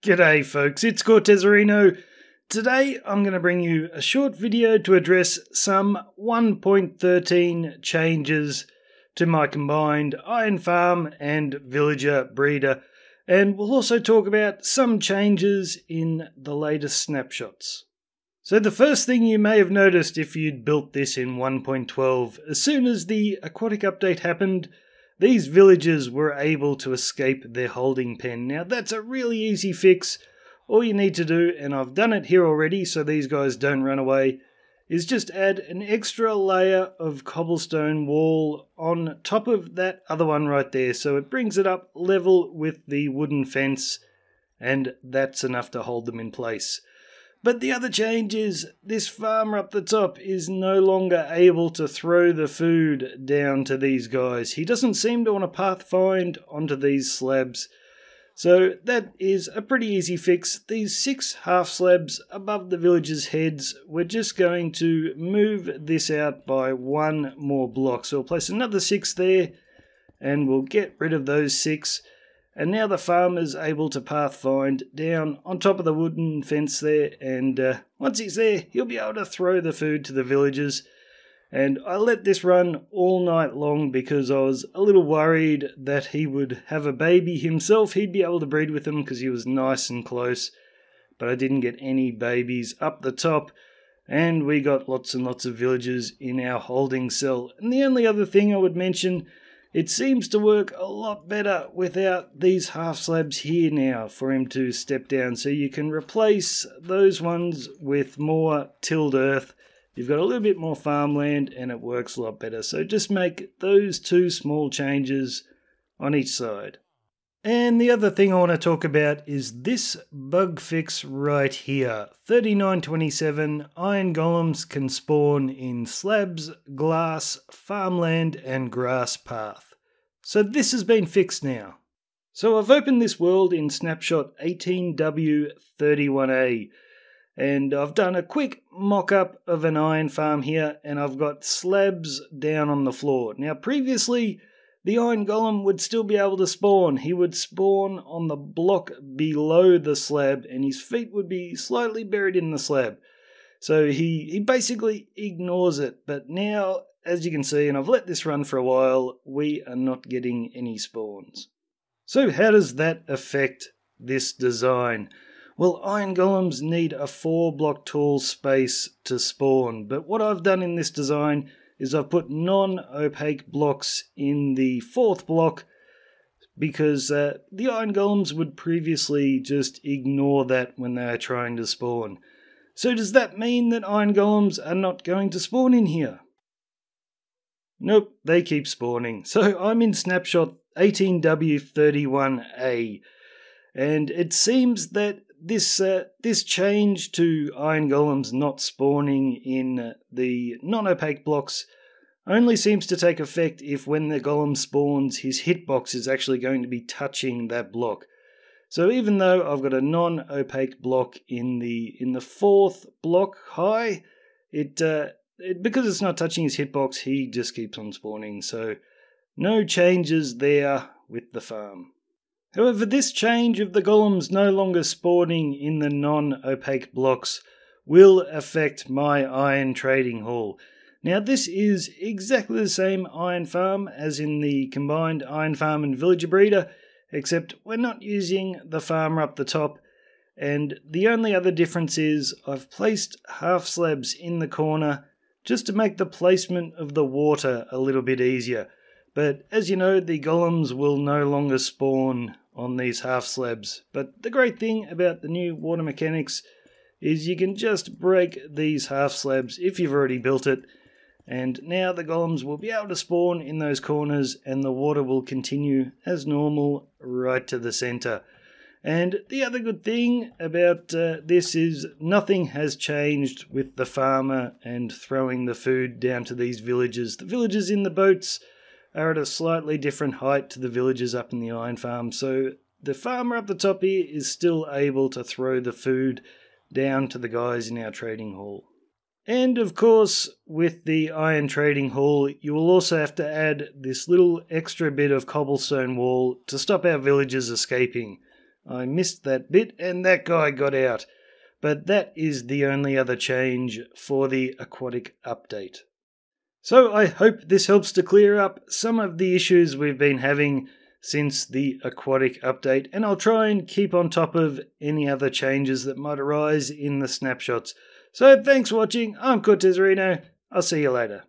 G'day folks, it's Cortezerino. Today I'm going to bring you a short video to address some 1.13 changes to my combined iron farm and villager breeder, and we'll also talk about some changes in the latest snapshots. So the first thing you may have noticed if you'd built this in 1.12, as soon as the Aquatic update happened, these villagers were able to escape their holding pen. Now that's a really easy fix. All you need to do, and I've done it here already so these guys don't run away, is just add an extra layer of cobblestone wall on top of that other one right there. So it brings it up level with the wooden fence, and that's enough to hold them in place. But the other change is this farmer up the top is no longer able to throw the food down to these guys. He doesn't seem to want to pathfind onto these slabs. So that is a pretty easy fix. These 6 half slabs above the villagers' heads, we're just going to move this out by 1 more block. So we'll place another 6 there and we'll get rid of those 6. And now the farmer's able to pathfind down on top of the wooden fence there, and once he's there, he'll be able to throw the food to the villagers. And I let this run all night long because I was a little worried that he would have a baby himself. He'd be able to breed with them because he was nice and close, but I didn't get any babies up the top, and we got lots and lots of villagers in our holding cell. And the only other thing I would mention, it seems to work a lot better without these half slabs here now for him to step down. So you can replace those ones with more tilled earth. You've got a little bit more farmland and it works a lot better. So just make those 2 small changes on each side. And the other thing I want to talk about is this bug fix right here. 3927 iron golems can spawn in slabs, glass, farmland and grass path. So this has been fixed now. So I've opened this world in snapshot 18W31A. And I've done a quick mock-up of an iron farm here, and I've got slabs down on the floor. Now previously, the iron golem would still be able to spawn. He would spawn on the block below the slab, and his feet would be slightly buried in the slab. So he basically ignores it. But now, as you can see, and I've let this run for a while, we are not getting any spawns. So how does that affect this design? Well, iron golems need a 4-block tall space to spawn, but what I've done in this design is I've put non-opaque blocks in the 4th block because the iron golems would previously just ignore that when they are trying to spawn. So does that mean that iron golems are not going to spawn in here? Nope, they keep spawning. So I'm in snapshot 18W31A, and it seems that this change to iron golems not spawning in the non-opaque blocks only seems to take effect if when the golem spawns, his hitbox is actually going to be touching that block. So even though I've got a non-opaque block in the 4th block high, because it's not touching his hitbox, he just keeps on spawning. So no changes there with the farm. However, this change of the golems no longer spawning in the non-opaque blocks will affect my iron trading hall. Now this is exactly the same iron farm as in the combined iron farm and villager breeder, except we're not using the farmer up the top, and the only other difference is I've placed half slabs in the corner just to make the placement of the water a little bit easier. But as you know, the golems will no longer spawn on these half slabs. But the great thing about the new water mechanics is you can just break these half slabs if you've already built it, and now the golems will be able to spawn in those corners and the water will continue as normal right to the center. And the other good thing about this is nothing has changed with the farmer and throwing the food down to these villagers. The villagers in the boats are at a slightly different height to the villagers up in the iron farm, so the farmer up the top here is still able to throw the food down to the guys in our trading hall. And of course, with the iron trading hall, you will also have to add this little extra bit of cobblestone wall to stop our villagers escaping. I missed that bit and that guy got out. But that is the only other change for the Aquatic update. So I hope this helps to clear up some of the issues we've been having since the Aquatic update, and I'll try and keep on top of any other changes that might arise in the snapshots. So thanks for watching, I'm Cortezerino, I'll see you later.